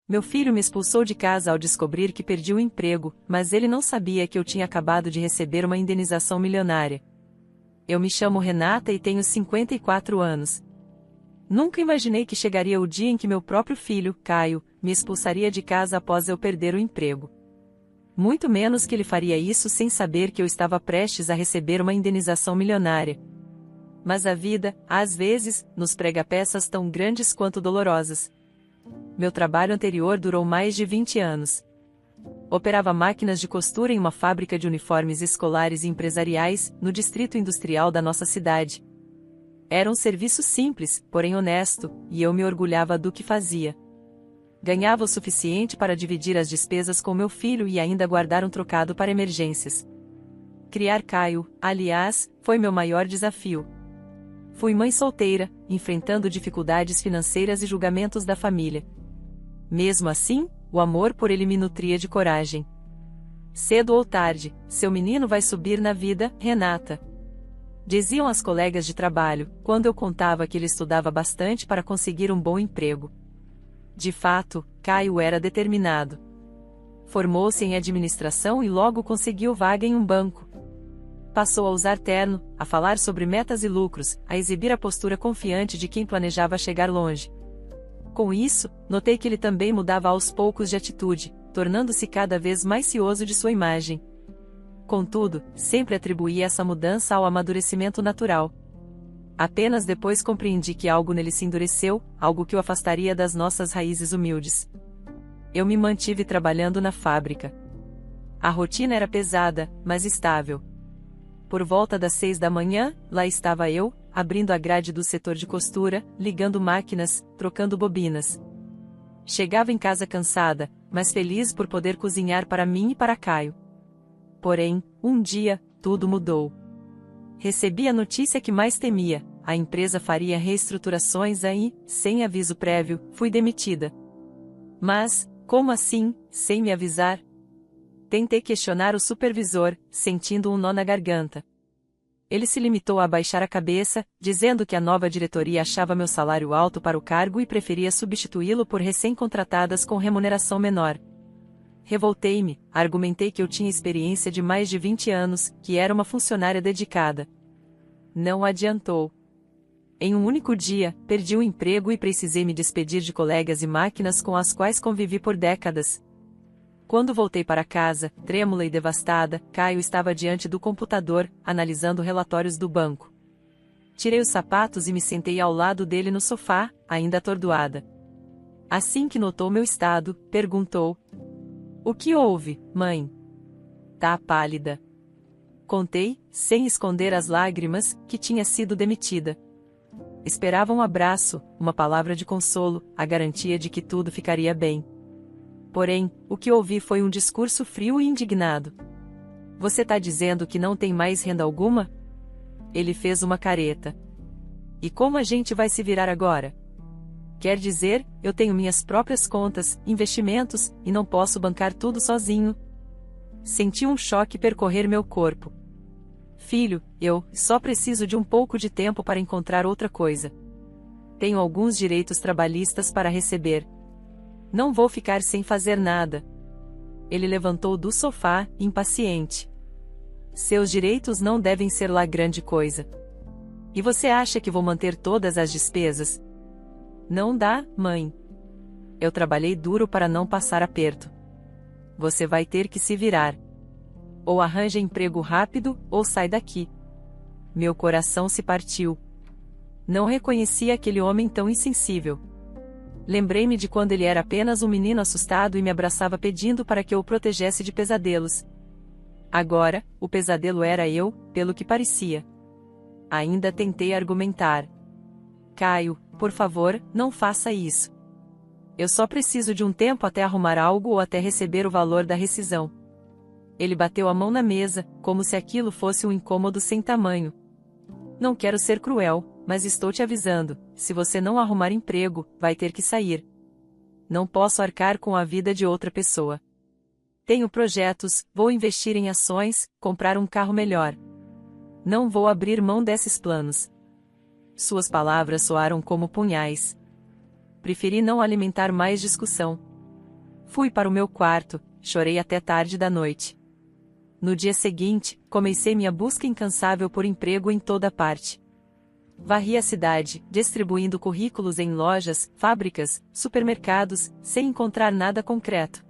Meu filho me expulsou de casa ao descobrir que perdi o emprego, mas ele não sabia que eu tinha acabado de receber uma indenização milionária. Eu me chamo Renata e tenho 54 anos. Nunca imaginei que chegaria o dia em que meu próprio filho, Caio, me expulsaria de casa após eu perder o emprego. Muito menos que ele faria isso sem saber que eu estava prestes a receber uma indenização milionária. Mas a vida, às vezes, nos prega peças tão grandes quanto dolorosas. Meu trabalho anterior durou mais de 20 anos. Operava máquinas de costura em uma fábrica de uniformes escolares e empresariais, no distrito industrial da nossa cidade. Era um serviço simples, porém honesto, e eu me orgulhava do que fazia. Ganhava o suficiente para dividir as despesas com meu filho e ainda guardar um trocado para emergências. Criar Caio, aliás, foi meu maior desafio. Fui mãe solteira, enfrentando dificuldades financeiras e julgamentos da família. Mesmo assim, o amor por ele me nutria de coragem. Cedo ou tarde, seu menino vai subir na vida, Renata. Diziam as colegas de trabalho, quando eu contava que ele estudava bastante para conseguir um bom emprego. De fato, Caio era determinado. Formou-se em administração e logo conseguiu vaga em um banco. Passou a usar terno, a falar sobre metas e lucros, a exibir a postura confiante de quem planejava chegar longe. Com isso, notei que ele também mudava aos poucos de atitude, tornando-se cada vez mais cioso de sua imagem. Contudo, sempre atribuí essa mudança ao amadurecimento natural. Apenas depois compreendi que algo nele se endureceu, algo que o afastaria das nossas raízes humildes. Eu me mantive trabalhando na fábrica. A rotina era pesada, mas estável. Por volta das 6 da manhã, lá estava eu, abrindo a grade do setor de costura, ligando máquinas, trocando bobinas. Chegava em casa cansada, mas feliz por poder cozinhar para mim e para Caio. Porém, um dia, tudo mudou. Recebi a notícia que mais temia: a empresa faria reestruturações e, sem aviso prévio, fui demitida. Mas, como assim, sem me avisar? Tentei questionar o supervisor, sentindo um nó na garganta. Ele se limitou a baixar a cabeça, dizendo que a nova diretoria achava meu salário alto para o cargo e preferia substituí-lo por recém-contratadas com remuneração menor. Revoltei-me, argumentei que eu tinha experiência de mais de 20 anos, que era uma funcionária dedicada. Não adiantou. Em um único dia, perdi o emprego e precisei me despedir de colegas e máquinas com as quais convivi por décadas. Quando voltei para casa, trêmula e devastada, Caio estava diante do computador, analisando relatórios do banco. Tirei os sapatos e me sentei ao lado dele no sofá, ainda atordoada. Assim que notou meu estado, perguntou: "O que houve, mãe?" "Tá pálida." Contei, sem esconder as lágrimas, que tinha sido demitida. Esperava um abraço, uma palavra de consolo, a garantia de que tudo ficaria bem. Porém, o que ouvi foi um discurso frio e indignado. "Você tá dizendo que não tem mais renda alguma?" Ele fez uma careta. "E como a gente vai se virar agora? Quer dizer, eu tenho minhas próprias contas, investimentos, e não posso bancar tudo sozinho?" Senti um choque percorrer meu corpo. "Filho, eu só preciso de um pouco de tempo para encontrar outra coisa. Tenho alguns direitos trabalhistas para receber. Não vou ficar sem fazer nada." Ele levantou do sofá, impaciente. "Seus direitos não devem ser lá grande coisa. E você acha que vou manter todas as despesas? Não dá, mãe. Eu trabalhei duro para não passar aperto. Você vai ter que se virar. Ou arranja emprego rápido, ou sai daqui." Meu coração se partiu. Não reconheci aquele homem tão insensível. Lembrei-me de quando ele era apenas um menino assustado e me abraçava pedindo para que eu o protegesse de pesadelos. Agora, o pesadelo era eu, pelo que parecia. Ainda tentei argumentar. "Caio, por favor, não faça isso. Eu só preciso de um tempo até arrumar algo ou até receber o valor da rescisão." Ele bateu a mão na mesa, como se aquilo fosse um incômodo sem tamanho. "Não quero ser cruel, mas estou te avisando, se você não arrumar emprego, vai ter que sair. Não posso arcar com a vida de outra pessoa. Tenho projetos, vou investir em ações, comprar um carro melhor. Não vou abrir mão desses planos." Suas palavras soaram como punhais. Preferi não alimentar mais discussão. Fui para o meu quarto, chorei até tarde da noite. No dia seguinte, comecei minha busca incansável por emprego em toda parte. Varri a cidade, distribuindo currículos em lojas, fábricas, supermercados, sem encontrar nada concreto.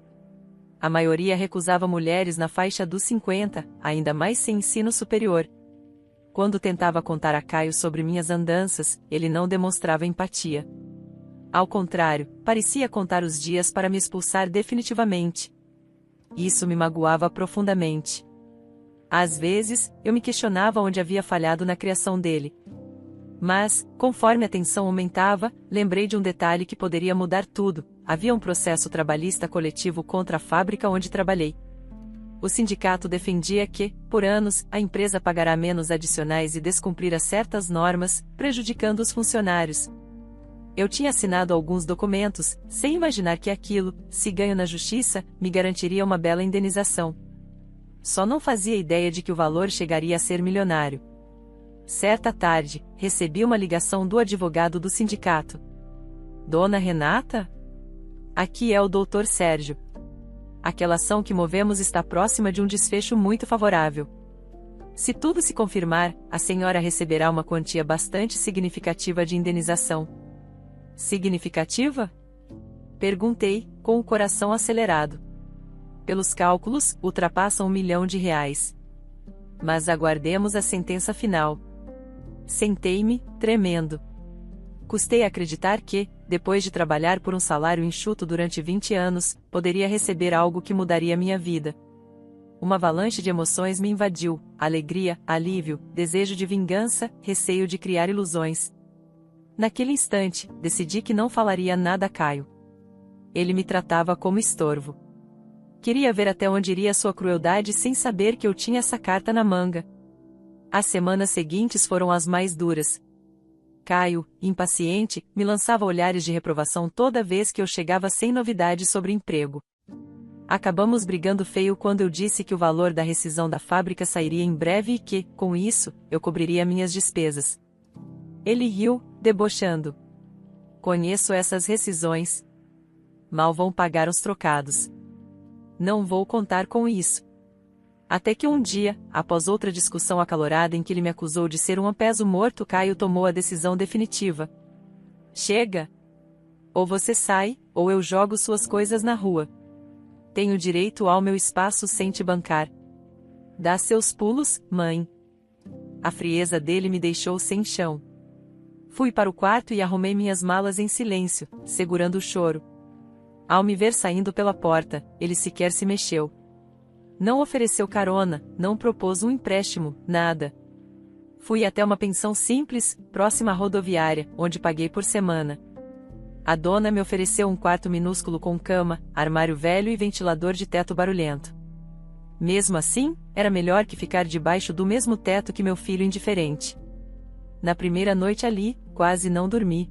A maioria recusava mulheres na faixa dos 50, ainda mais sem ensino superior. Quando tentava contar a Caio sobre minhas andanças, ele não demonstrava empatia. Ao contrário, parecia contar os dias para me expulsar definitivamente. Isso me magoava profundamente. Às vezes, eu me questionava onde havia falhado na criação dele. Mas, conforme a tensão aumentava, lembrei de um detalhe que poderia mudar tudo: havia um processo trabalhista coletivo contra a fábrica onde trabalhei. O sindicato defendia que, por anos, a empresa pagará menos adicionais e descumprirá certas normas, prejudicando os funcionários. Eu tinha assinado alguns documentos, sem imaginar que aquilo, se ganho na justiça, me garantiria uma bela indenização. Só não fazia ideia de que o valor chegaria a ser milionário. Certa tarde, recebi uma ligação do advogado do sindicato. Dona Renata? Aqui é o Dr. Sérgio. Aquela ação que movemos está próxima de um desfecho muito favorável. Se tudo se confirmar, a senhora receberá uma quantia bastante significativa de indenização. Significativa? Perguntei, com o coração acelerado. Pelos cálculos, ultrapassam R$1 milhão. Mas aguardemos a sentença final. Sentei-me, tremendo. Custei acreditar que, depois de trabalhar por um salário enxuto durante 20 anos, poderia receber algo que mudaria minha vida. Uma avalanche de emoções me invadiu: alegria, alívio, desejo de vingança, receio de criar ilusões. Naquele instante, decidi que não falaria nada a Caio. Ele me tratava como estorvo. Queria ver até onde iria sua crueldade sem saber que eu tinha essa carta na manga. As semanas seguintes foram as mais duras. Caio, impaciente, me lançava olhares de reprovação toda vez que eu chegava sem novidades sobre emprego. Acabamos brigando feio quando eu disse que o valor da rescisão da fábrica sairia em breve e que, com isso, eu cobriria minhas despesas. Ele riu, debochando. Conheço essas rescisões. Mal vão pagar os trocados. Não vou contar com isso. Até que um dia, após outra discussão acalorada em que ele me acusou de ser um peso morto, Caio tomou a decisão definitiva. Chega! Ou você sai, ou eu jogo suas coisas na rua. Tenho direito ao meu espaço sem te bancar. Dá seus pulos, mãe. A frieza dele me deixou sem chão. Fui para o quarto e arrumei minhas malas em silêncio, segurando o choro. Ao me ver saindo pela porta, ele sequer se mexeu. Não ofereceu carona, não propôs um empréstimo, nada. Fui até uma pensão simples, próxima à rodoviária, onde paguei por semana. A dona me ofereceu um quarto minúsculo com cama, armário velho e ventilador de teto barulhento. Mesmo assim, era melhor que ficar debaixo do mesmo teto que meu filho indiferente. Na primeira noite ali, quase não dormi.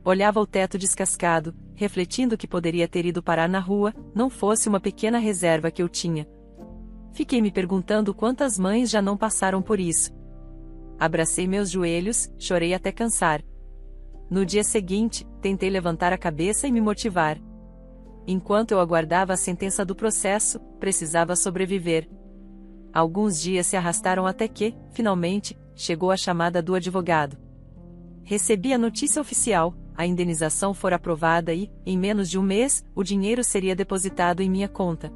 Olhava o teto descascado, refletindo que poderia ter ido parar na rua, não fosse uma pequena reserva que eu tinha. Fiquei me perguntando quantas mães já não passaram por isso. Abracei meus joelhos, chorei até cansar. No dia seguinte, tentei levantar a cabeça e me motivar. Enquanto eu aguardava a sentença do processo, precisava sobreviver. Alguns dias se arrastaram até que, finalmente, chegou a chamada do advogado. Recebi a notícia oficial: a indenização fora aprovada e, em menos de um mês, o dinheiro seria depositado em minha conta.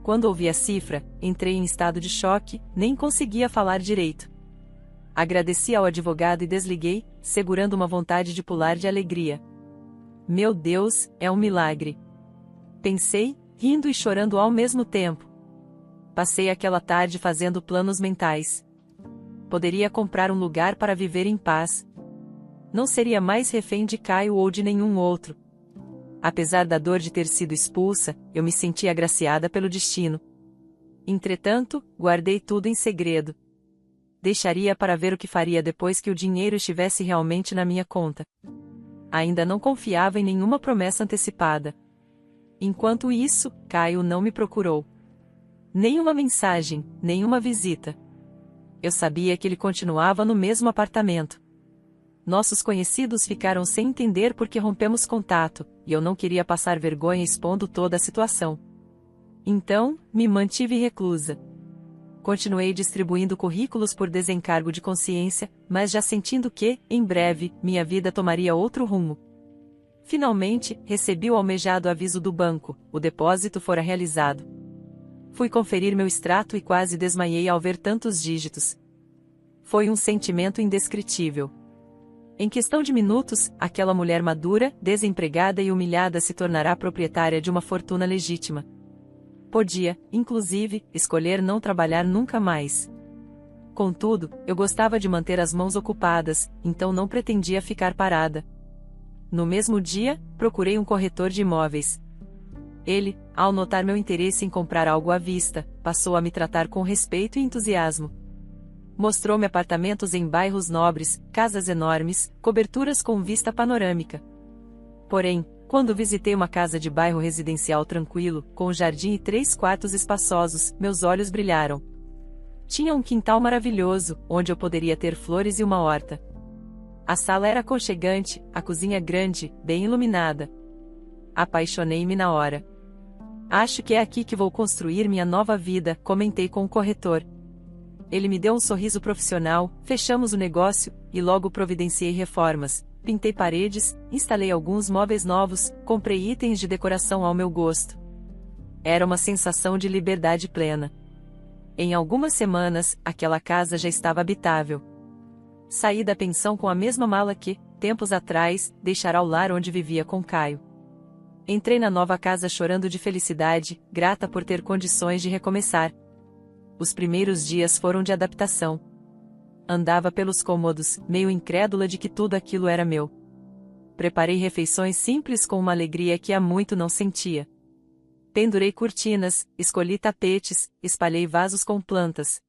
Quando ouvi a cifra, entrei em estado de choque, nem conseguia falar direito. Agradeci ao advogado e desliguei, segurando uma vontade de pular de alegria. Meu Deus, é um milagre! Pensei, rindo e chorando ao mesmo tempo. Passei aquela tarde fazendo planos mentais. Poderia comprar um lugar para viver em paz. Não seria mais refém de Caio ou de nenhum outro. Apesar da dor de ter sido expulsa, eu me senti agraciada pelo destino. Entretanto, guardei tudo em segredo. Deixaria para ver o que faria depois que o dinheiro estivesse realmente na minha conta. Ainda não confiava em nenhuma promessa antecipada. Enquanto isso, Caio não me procurou. Nenhuma mensagem, nenhuma visita. Eu sabia que ele continuava no mesmo apartamento. Nossos conhecidos ficaram sem entender por que rompemos contato, e eu não queria passar vergonha expondo toda a situação. Então, me mantive reclusa. Continuei distribuindo currículos por desencargo de consciência, mas já sentindo que, em breve, minha vida tomaria outro rumo. Finalmente, recebi o almejado aviso do banco: o depósito fora realizado. Fui conferir meu extrato e quase desmaiei ao ver tantos dígitos. Foi um sentimento indescritível. Em questão de minutos, aquela mulher madura, desempregada e humilhada se tornará proprietária de uma fortuna legítima. Podia, inclusive, escolher não trabalhar nunca mais. Contudo, eu gostava de manter as mãos ocupadas, então não pretendia ficar parada. No mesmo dia, procurei um corretor de imóveis. Ele, ao notar meu interesse em comprar algo à vista, passou a me tratar com respeito e entusiasmo. Mostrou-me apartamentos em bairros nobres, casas enormes, coberturas com vista panorâmica. Porém, quando visitei uma casa de bairro residencial tranquilo, com jardim e 3 quartos espaçosos, meus olhos brilharam. Tinha um quintal maravilhoso, onde eu poderia ter flores e uma horta. A sala era aconchegante, a cozinha grande, bem iluminada. Apaixonei-me na hora. Acho que é aqui que vou construir minha nova vida, comentei com o corretor. Ele me deu um sorriso profissional, fechamos o negócio, e logo providenciei reformas. Pintei paredes, instalei alguns móveis novos, comprei itens de decoração ao meu gosto. Era uma sensação de liberdade plena. Em algumas semanas, aquela casa já estava habitável. Saí da pensão com a mesma mala que, tempos atrás, deixara ao lar onde vivia com Caio. Entrei na nova casa chorando de felicidade, grata por ter condições de recomeçar. Os primeiros dias foram de adaptação. Andava pelos cômodos, meio incrédula de que tudo aquilo era meu. Preparei refeições simples com uma alegria que há muito não sentia. Pendurei cortinas, escolhi tapetes, espalhei vasos com plantas.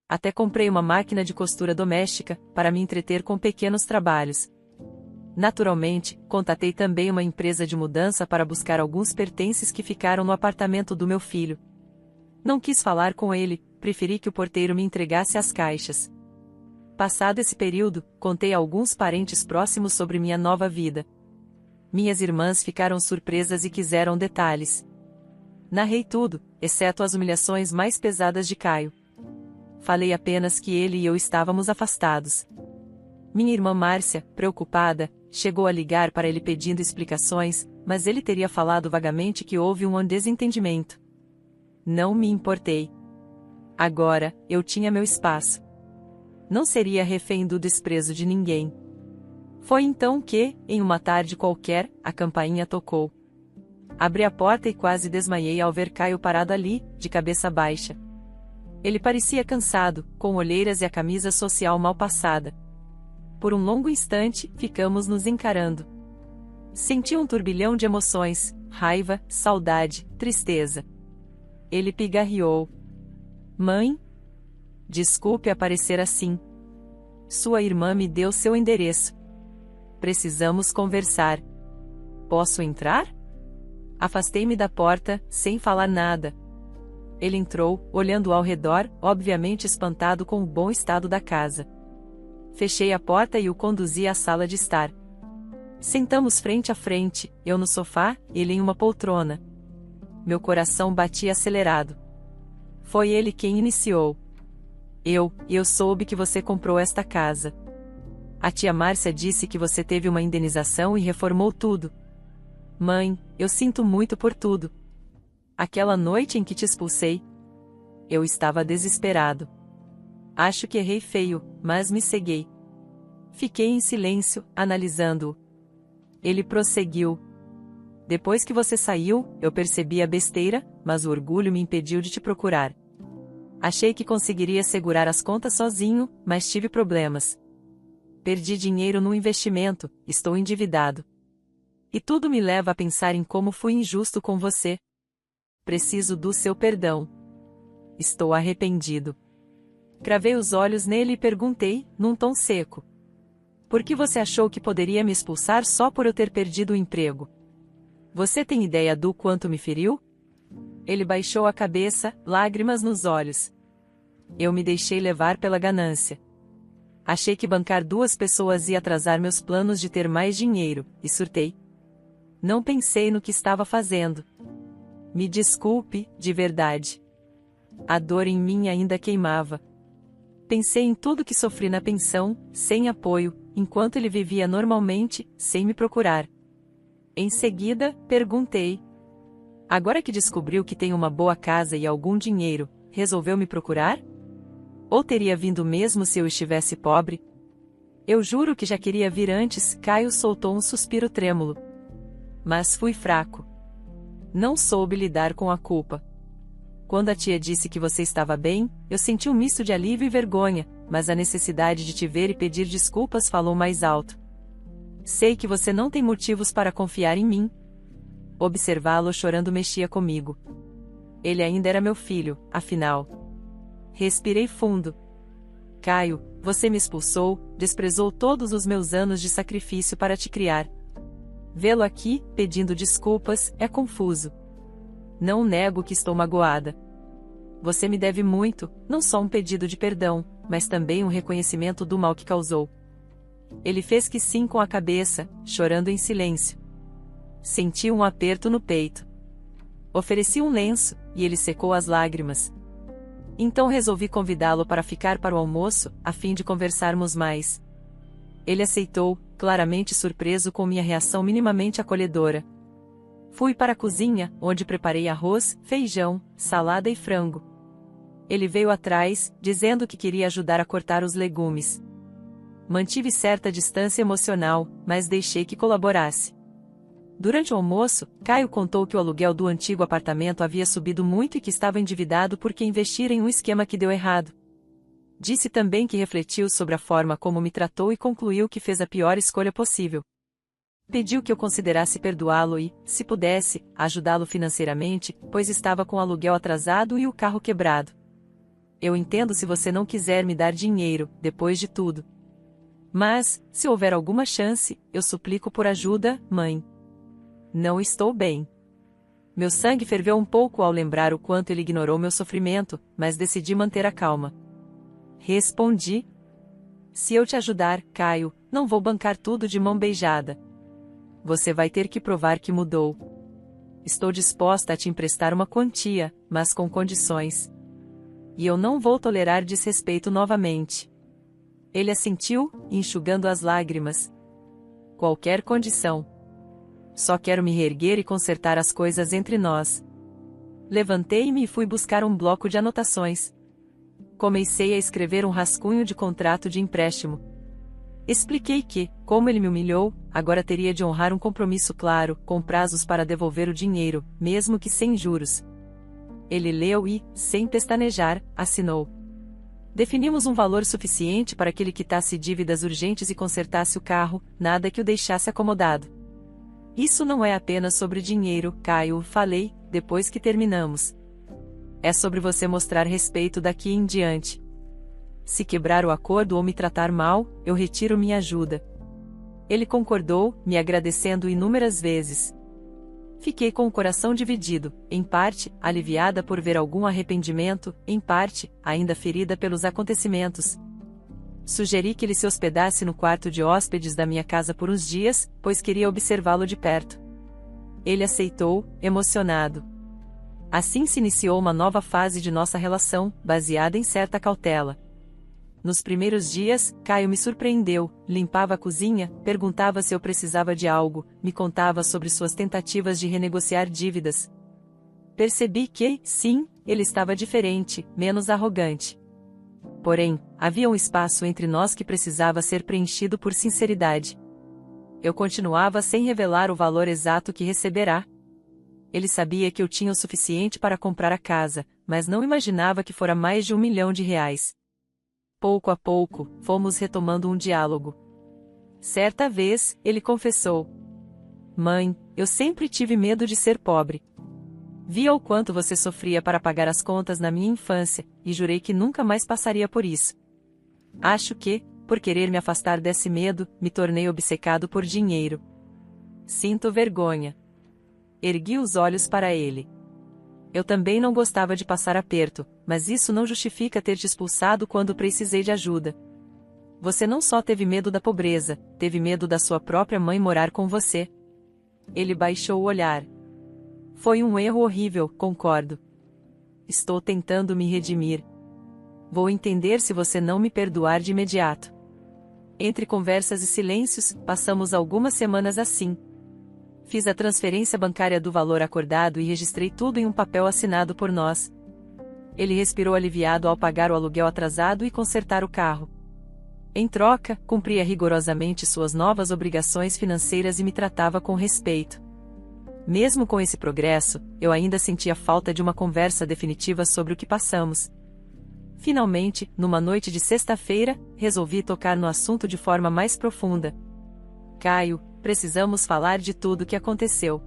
Até comprei uma máquina de costura doméstica, para me entreter com pequenos trabalhos. Naturalmente, contatei também uma empresa de mudança para buscar alguns pertences que ficaram no apartamento do meu filho. Não quis falar com ele, preferi que o porteiro me entregasse as caixas. Passado esse período, contei a alguns parentes próximos sobre minha nova vida. Minhas irmãs ficaram surpresas e quiseram detalhes. Narrei tudo, exceto as humilhações mais pesadas de Caio. Falei apenas que ele e eu estávamos afastados. Minha irmã Márcia, preocupada, chegou a ligar para ele pedindo explicações, mas ele teria falado vagamente que houve um desentendimento. Não me importei. Agora, eu tinha meu espaço. Não seria refém do desprezo de ninguém. Foi então que, em uma tarde qualquer, a campainha tocou. Abri a porta e quase desmaiei ao ver Caio parado ali, de cabeça baixa. Ele parecia cansado, com olheiras e a camisa social mal passada. Por um longo instante, ficamos nos encarando. Senti um turbilhão de emoções, raiva, saudade, tristeza. Ele pigarreou. Mãe? Desculpe aparecer assim. Sua irmã me deu seu endereço. Precisamos conversar. Posso entrar? Afastei-me da porta, sem falar nada. Ele entrou, olhando ao redor, obviamente espantado com o bom estado da casa. Fechei a porta e o conduzi à sala de estar. Sentamos frente a frente, eu no sofá, ele em uma poltrona. Meu coração batia acelerado. Foi ele quem iniciou. Eu soube que você comprou esta casa. A tia Márcia disse que você teve uma indenização e reformou tudo. Mãe, eu sinto muito por tudo. Aquela noite em que te expulsei, eu estava desesperado. Acho que errei feio, mas me ceguei. Fiquei em silêncio, analisando-o. Ele prosseguiu. Depois que você saiu, eu percebi a besteira, mas o orgulho me impediu de te procurar. Achei que conseguiria segurar as contas sozinho, mas tive problemas. Perdi dinheiro no investimento, estou endividado. E tudo me leva a pensar em como fui injusto com você. Preciso do seu perdão. Estou arrependido. Cravei os olhos nele e perguntei, num tom seco. Por que você achou que poderia me expulsar só por eu ter perdido o emprego? Você tem ideia do quanto me feriu? Ele baixou a cabeça, lágrimas nos olhos. Eu me deixei levar pela ganância. Achei que bancar 2 pessoas ia atrasar meus planos de ter mais dinheiro, e surtei. Não pensei no que estava fazendo. Me desculpe, de verdade. A dor em mim ainda queimava. Pensei em tudo que sofri na pensão, sem apoio, enquanto ele vivia normalmente, sem me procurar. Em seguida, perguntei. Agora que descobriu que tenho uma boa casa e algum dinheiro, resolveu me procurar? Ou teria vindo mesmo se eu estivesse pobre? Eu juro que já queria vir antes. Caio soltou um suspiro trêmulo. Mas fui fraco. Não soube lidar com a culpa. Quando a tia disse que você estava bem, eu senti um misto de alívio e vergonha, mas a necessidade de te ver e pedir desculpas falou mais alto. Sei que você não tem motivos para confiar em mim. Observá-lo chorando mexia comigo. Ele ainda era meu filho, afinal. Respirei fundo. Caio, você me expulsou, desprezou todos os meus anos de sacrifício para te criar. Vê-lo aqui, pedindo desculpas, é confuso. Não nego que estou magoada. Você me deve muito, não só um pedido de perdão, mas também um reconhecimento do mal que causou. Ele fez que sim com a cabeça, chorando em silêncio. Senti um aperto no peito. Ofereci um lenço, e ele secou as lágrimas. Então resolvi convidá-lo para ficar para o almoço, a fim de conversarmos mais. Ele aceitou, claramente surpreso com minha reação minimamente acolhedora. Fui para a cozinha, onde preparei arroz, feijão, salada e frango. Ele veio atrás, dizendo que queria ajudar a cortar os legumes. Mantive certa distância emocional, mas deixei que colaborasse. Durante o almoço, Caio contou que o aluguel do antigo apartamento havia subido muito e que estava endividado porque investira em um esquema que deu errado. Disse também que refletiu sobre a forma como me tratou e concluiu que fez a pior escolha possível. Pediu que eu considerasse perdoá-lo e, se pudesse, ajudá-lo financeiramente, pois estava com o aluguel atrasado e o carro quebrado. Eu entendo se você não quiser me dar dinheiro, depois de tudo. Mas, se houver alguma chance, eu suplico por ajuda, mãe. Não estou bem. Meu sangue ferveu um pouco ao lembrar o quanto ele ignorou meu sofrimento, mas decidi manter a calma. Respondi. Se eu te ajudar, Caio, não vou bancar tudo de mão beijada. Você vai ter que provar que mudou. Estou disposta a te emprestar uma quantia, mas com condições. E eu não vou tolerar desrespeito novamente. Ele assentiu, enxugando as lágrimas. Qualquer condição. Só quero me reerguer e consertar as coisas entre nós. Levantei-me e fui buscar um bloco de anotações. Comecei a escrever um rascunho de contrato de empréstimo. Expliquei que, como ele me humilhou, agora teria de honrar um compromisso claro, com prazos para devolver o dinheiro, mesmo que sem juros. Ele leu e, sem pestanejar, assinou. Definimos um valor suficiente para que ele quitasse dívidas urgentes e consertasse o carro, nada que o deixasse acomodado. Isso não é apenas sobre dinheiro, Caio, falei, depois que terminamos. É sobre você mostrar respeito daqui em diante. Se quebrar o acordo ou me tratar mal, eu retiro minha ajuda. Ele concordou, me agradecendo inúmeras vezes. Fiquei com o coração dividido, em parte, aliviada por ver algum arrependimento, em parte, ainda ferida pelos acontecimentos. Sugeri que ele se hospedasse no quarto de hóspedes da minha casa por uns dias, pois queria observá-lo de perto. Ele aceitou, emocionado. Assim se iniciou uma nova fase de nossa relação, baseada em certa cautela. Nos primeiros dias, Caio me surpreendeu, limpava a cozinha, perguntava se eu precisava de algo, me contava sobre suas tentativas de renegociar dívidas. Percebi que, sim, ele estava diferente, menos arrogante. Porém, havia um espaço entre nós que precisava ser preenchido por sinceridade. Eu continuava sem revelar o valor exato que receberá. Ele sabia que eu tinha o suficiente para comprar a casa, mas não imaginava que fora mais de R$1 milhão. Pouco a pouco, fomos retomando um diálogo. Certa vez, ele confessou: Mãe, eu sempre tive medo de ser pobre. Via o quanto você sofria para pagar as contas na minha infância, e jurei que nunca mais passaria por isso. Acho que, por querer me afastar desse medo, me tornei obcecado por dinheiro. Sinto vergonha. Ergui os olhos para ele. Eu também não gostava de passar aperto, mas isso não justifica ter te expulsado quando precisei de ajuda. Você não só teve medo da pobreza, teve medo da sua própria mãe morar com você. Ele baixou o olhar. Foi um erro horrível, concordo. Estou tentando me redimir. Vou entender se você não me perdoar de imediato. Entre conversas e silêncios, passamos algumas semanas assim. Fiz a transferência bancária do valor acordado e registrei tudo em um papel assinado por nós. Ele respirou aliviado ao pagar o aluguel atrasado e consertar o carro. Em troca, cumpria rigorosamente suas novas obrigações financeiras e me tratava com respeito. Mesmo com esse progresso, eu ainda sentia falta de uma conversa definitiva sobre o que passamos. Finalmente, numa noite de sexta-feira, resolvi tocar no assunto de forma mais profunda. Caio, precisamos falar de tudo o que aconteceu.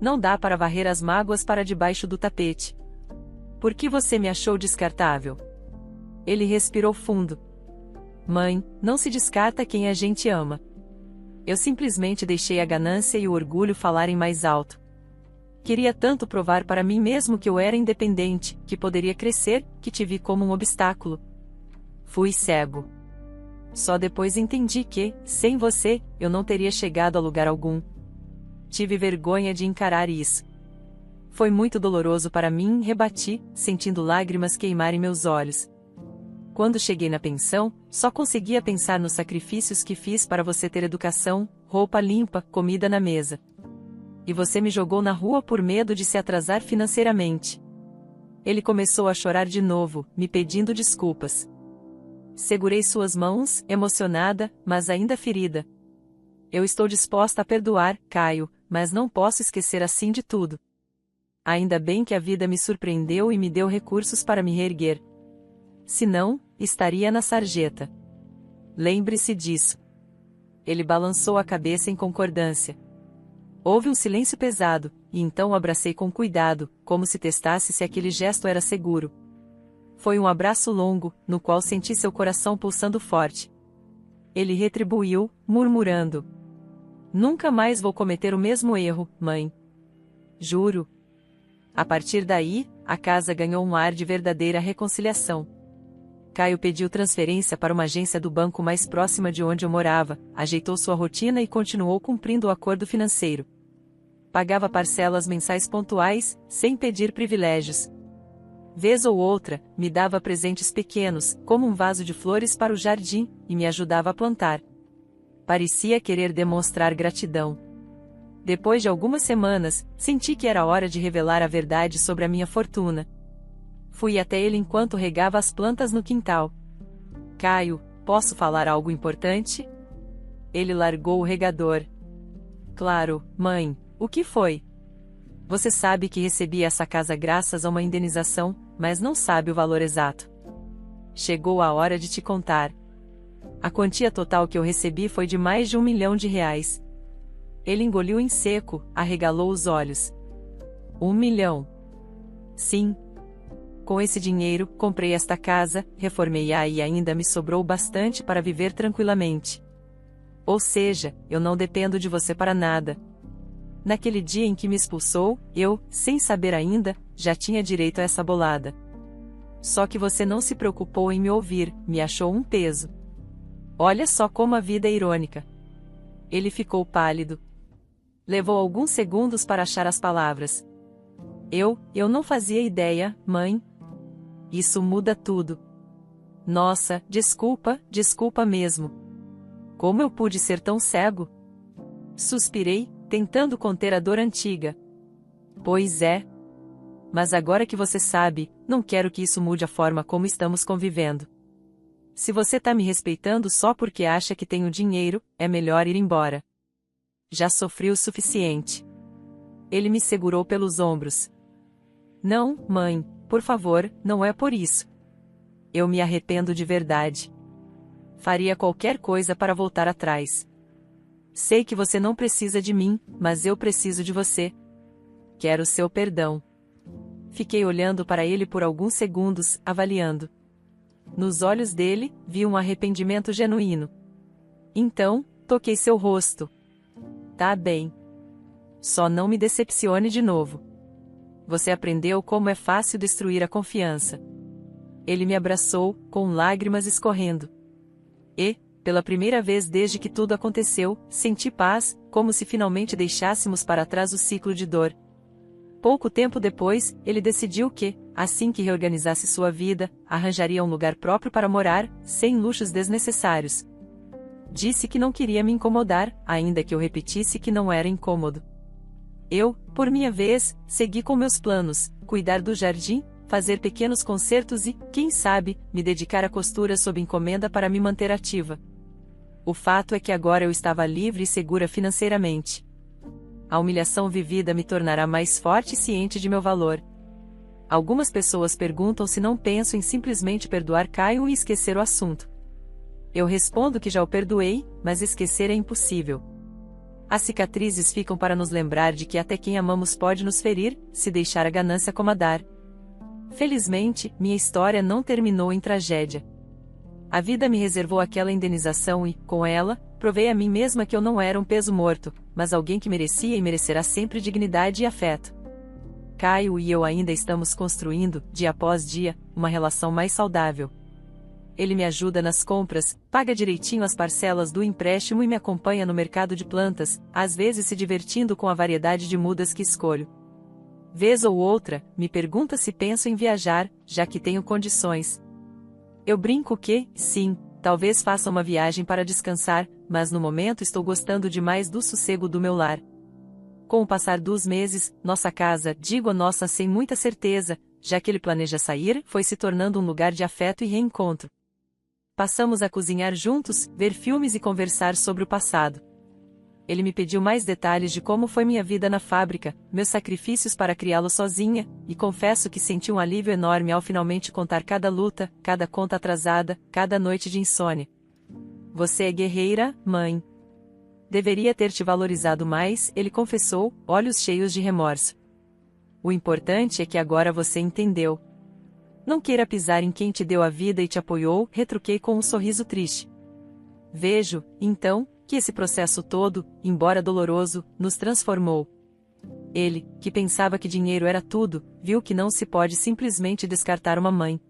Não dá para varrer as mágoas para debaixo do tapete. Por que você me achou descartável? Ele respirou fundo. Mãe, não se descarta quem a gente ama. Eu simplesmente deixei a ganância e o orgulho falarem mais alto. Queria tanto provar para mim mesmo que eu era independente, que poderia crescer, que te vi como um obstáculo. Fui cego. Só depois entendi que, sem você, eu não teria chegado a lugar algum. Tive vergonha de encarar isso. Foi muito doloroso para mim, rebati, sentindo lágrimas queimarem meus olhos. Quando cheguei na pensão, só conseguia pensar nos sacrifícios que fiz para você ter educação, roupa limpa, comida na mesa. E você me jogou na rua por medo de se atrasar financeiramente. Ele começou a chorar de novo, me pedindo desculpas. Segurei suas mãos, emocionada, mas ainda ferida. Eu estou disposta a perdoar, Caio, mas não posso esquecer assim de tudo. Ainda bem que a vida me surpreendeu e me deu recursos para me reerguer. Senão, estaria na sarjeta. Lembre-se disso. Ele balançou a cabeça em concordância. Houve um silêncio pesado, e então o abracei com cuidado, como se testasse se aquele gesto era seguro. Foi um abraço longo, no qual senti seu coração pulsando forte. Ele retribuiu, murmurando: Nunca mais vou cometer o mesmo erro, mãe. Juro. A partir daí, a casa ganhou um ar de verdadeira reconciliação. Caio pediu transferência para uma agência do banco mais próxima de onde eu morava, ajeitou sua rotina e continuou cumprindo o acordo financeiro. Pagava parcelas mensais pontuais, sem pedir privilégios. Vez ou outra, me dava presentes pequenos, como um vaso de flores para o jardim, e me ajudava a plantar. Parecia querer demonstrar gratidão. Depois de algumas semanas, senti que era hora de revelar a verdade sobre a minha fortuna. Fui até ele enquanto regava as plantas no quintal. Caio, posso falar algo importante? Ele largou o regador. Claro, mãe, o que foi? Você sabe que recebi essa casa graças a uma indenização, mas não sabe o valor exato. Chegou a hora de te contar. A quantia total que eu recebi foi de mais de R$1 milhão. Ele engoliu em seco, arregalou os olhos. 1 milhão. Sim. Com esse dinheiro, comprei esta casa, reformei-a e ainda me sobrou bastante para viver tranquilamente. Ou seja, eu não dependo de você para nada. Naquele dia em que me expulsou, eu, sem saber ainda, já tinha direito a essa bolada. Só que você não se preocupou em me ouvir, me achou um peso. Olha só como a vida é irônica. Ele ficou pálido. Levou alguns segundos para achar as palavras. Eu não fazia ideia, mãe. Isso muda tudo. Nossa, desculpa mesmo. Como eu pude ser tão cego? Suspirei, tentando conter a dor antiga. Pois é. Mas agora que você sabe, não quero que isso mude a forma como estamos convivendo. Se você tá me respeitando só porque acha que tenho dinheiro, é melhor ir embora. Já sofri o suficiente. Ele me segurou pelos ombros. Não, mãe, por favor, não é por isso. Eu me arrependo de verdade. Faria qualquer coisa para voltar atrás. Sei que você não precisa de mim, mas eu preciso de você. Quero seu perdão. Fiquei olhando para ele por alguns segundos, avaliando. Nos olhos dele, vi um arrependimento genuíno. Então, toquei seu rosto. Tá bem. Só não me decepcione de novo. Você aprendeu como é fácil destruir a confiança. Ele me abraçou, com lágrimas escorrendo. E, pela primeira vez desde que tudo aconteceu, senti paz, como se finalmente deixássemos para trás o ciclo de dor. Pouco tempo depois, ele decidiu que, assim que reorganizasse sua vida, arranjaria um lugar próprio para morar, sem luxos desnecessários. Disse que não queria me incomodar, ainda que eu repetisse que não era incômodo. Eu, por minha vez, segui com meus planos, cuidar do jardim, fazer pequenos concertos e, quem sabe, me dedicar à costura sob encomenda para me manter ativa. O fato é que agora eu estava livre e segura financeiramente. A humilhação vivida me tornará mais forte e ciente de meu valor. Algumas pessoas perguntam se não penso em simplesmente perdoar Caio e esquecer o assunto. Eu respondo que já o perdoei, mas esquecer é impossível. As cicatrizes ficam para nos lembrar de que até quem amamos pode nos ferir, se deixar a ganância comandar. Felizmente, minha história não terminou em tragédia. A vida me reservou aquela indenização e, com ela, provei a mim mesma que eu não era um peso morto, mas alguém que merecia e merecerá sempre dignidade e afeto. Caio e eu ainda estamos construindo, dia após dia, uma relação mais saudável. Ele me ajuda nas compras, paga direitinho as parcelas do empréstimo e me acompanha no mercado de plantas, às vezes se divertindo com a variedade de mudas que escolho. Vez ou outra, me pergunta se penso em viajar, já que tenho condições. Eu brinco que, sim, talvez faça uma viagem para descansar, mas no momento estou gostando demais do sossego do meu lar. Com o passar dos meses, nossa casa, digo nossa sem muita certeza, já que ele planeja sair, foi se tornando um lugar de afeto e reencontro. Passamos a cozinhar juntos, ver filmes e conversar sobre o passado. Ele me pediu mais detalhes de como foi minha vida na fábrica, meus sacrifícios para criá-lo sozinha, e confesso que senti um alívio enorme ao finalmente contar cada luta, cada conta atrasada, cada noite de insônia. Você é guerreira, mãe. Deveria ter te valorizado mais, ele confessou, olhos cheios de remorso. O importante é que agora você entendeu. Não queira pisar em quem te deu a vida e te apoiou, retruquei com um sorriso triste. Vejo, então, que esse processo todo, embora doloroso, nos transformou. Ele, que pensava que dinheiro era tudo, viu que não se pode simplesmente descartar uma mãe.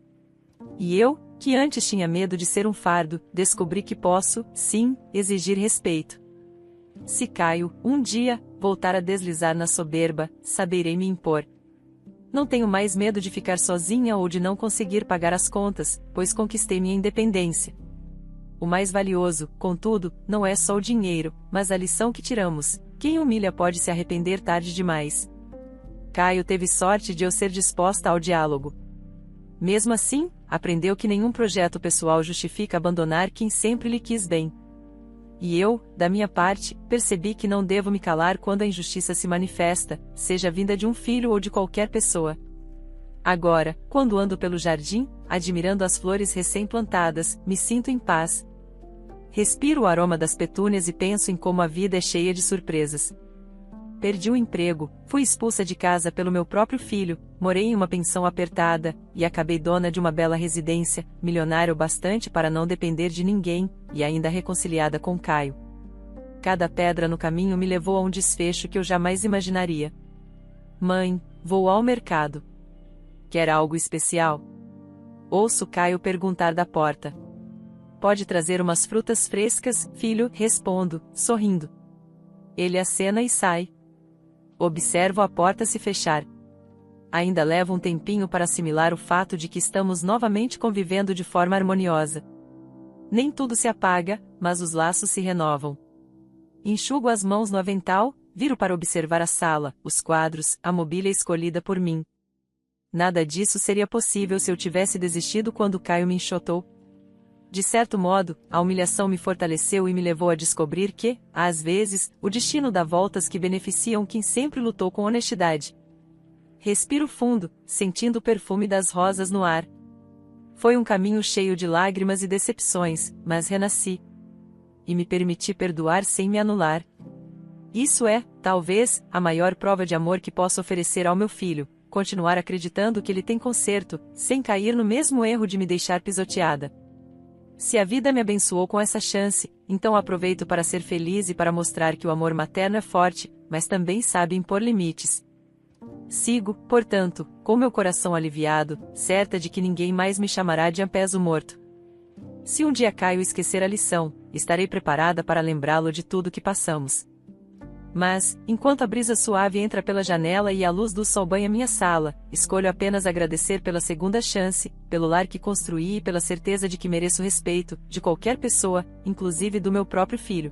E eu, que antes tinha medo de ser um fardo, descobri que posso, sim, exigir respeito. Se Caio, um dia, voltar a deslizar na soberba, saberei me impor. Não tenho mais medo de ficar sozinha ou de não conseguir pagar as contas, pois conquistei minha independência. O mais valioso, contudo, não é só o dinheiro, mas a lição que tiramos. Quem humilha pode se arrepender tarde demais. Caio teve sorte de eu ser disposta ao diálogo. Mesmo assim, aprendeu que nenhum projeto pessoal justifica abandonar quem sempre lhe quis bem. E eu, da minha parte, percebi que não devo me calar quando a injustiça se manifesta, seja vinda de um filho ou de qualquer pessoa. Agora, quando ando pelo jardim, admirando as flores recém-plantadas, me sinto em paz. Respiro o aroma das petúnias e penso em como a vida é cheia de surpresas. Perdi o emprego, fui expulsa de casa pelo meu próprio filho, morei em uma pensão apertada, e acabei dona de uma bela residência, milionária o bastante para não depender de ninguém, e ainda reconciliada com Caio. Cada pedra no caminho me levou a um desfecho que eu jamais imaginaria. Mãe, vou ao mercado. Quer algo especial? Ouço Caio perguntar da porta. Pode trazer umas frutas frescas, filho, respondo, sorrindo. Ele acena e sai. Observo a porta se fechar. Ainda leva um tempinho para assimilar o fato de que estamos novamente convivendo de forma harmoniosa. Nem tudo se apaga, mas os laços se renovam. Enxugo as mãos no avental, viro para observar a sala, os quadros, a mobília escolhida por mim. Nada disso seria possível se eu tivesse desistido quando Caio me enxotou. De certo modo, a humilhação me fortaleceu e me levou a descobrir que, às vezes, o destino dá voltas que beneficiam quem sempre lutou com honestidade. Respiro fundo, sentindo o perfume das rosas no ar. Foi um caminho cheio de lágrimas e decepções, mas renasci. E me permiti perdoar sem me anular. Isso é, talvez, a maior prova de amor que posso oferecer ao meu filho, continuar acreditando que ele tem conserto, sem cair no mesmo erro de me deixar pisoteada. Se a vida me abençoou com essa chance, então aproveito para ser feliz e para mostrar que o amor materno é forte, mas também sabe impor limites. Sigo, portanto, com meu coração aliviado, certa de que ninguém mais me chamará de peso morto. Se um dia Caio esquecer a lição, estarei preparada para lembrá-lo de tudo que passamos. Mas, enquanto a brisa suave entra pela janela e a luz do sol banha minha sala, escolho apenas agradecer pela segunda chance, pelo lar que construí e pela certeza de que mereço respeito, de qualquer pessoa, inclusive do meu próprio filho.